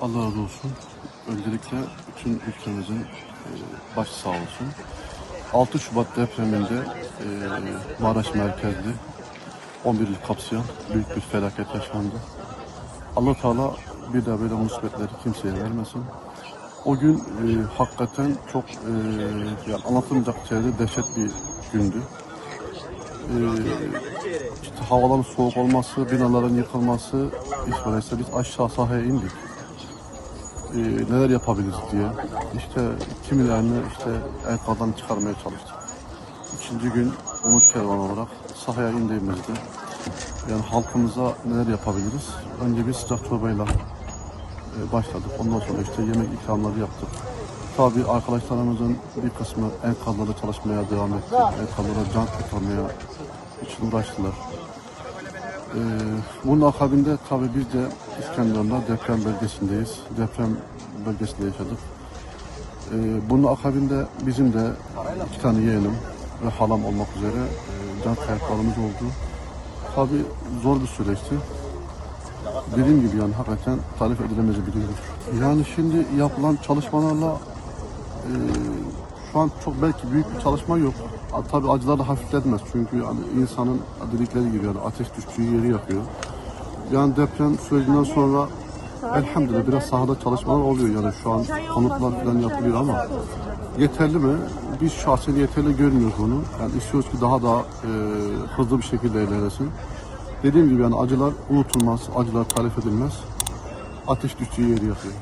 Allah razı olsun. Öncelikle bütün ülkemizin başı sağ olsun. 6 Şubat depreminde Maraş merkezli 11 il kapsayan büyük bir felaket yaşandı. Allah Teala bir daha böyle musibetleri kimseye vermesin. O gün hakikaten çok yani anlatılmayacak şeyde dehşet bir gündü. İşte havaların soğuk olması, binaların yıkılması, hiç böyleyse biz aşağı sahaya indik. Neler yapabiliriz diye. İşte kimilerini işte enkazdan çıkarmaya çalıştık. İkinci gün Umut Kervanı olarak sahaya indiğimizde yani halkımıza neler yapabiliriz? Önce bir sıcak çorbayla başladık. Ondan sonra işte yemek ikramları yaptık. Tabii arkadaşlarımızın bir kısmı enkazlarda çalışmaya devam etti. Enkazlara can kurtarmaya için uğraştılar. Bunun akabinde tabii biz de İskenderun'da deprem bölgesindeyiz. Deprem bölgesinde yaşadık. Bunun akabinde bizim de 2 tane yeğenim ve halam olmak üzere can kayıplarımız oldu. Tabii zor bir süreçti. Dediğim gibi yani hakikaten tarif edilemez bir gündür. Yani şimdi yapılan çalışmalarla şu an çok belki büyük bir çalışma yok. Tabii acılar da hafifletmez çünkü yani insanın dedikleri gibi yani ateş düştüğü yeri yakıyor. Yani deprem sürecinden sonra elhamdülillah biraz sahada çalışmalar oluyor yani şu an konutlar falan yapılıyor ama yeterli mi? Biz şahsen yeterli görmüyoruz bunu. Yani istiyoruz ki daha da hızlı bir şekilde ilerlesin. Dediğim gibi yani acılar unutulmaz, acılar tarif edilmez. Ateş düştüğü yeri yakıyor.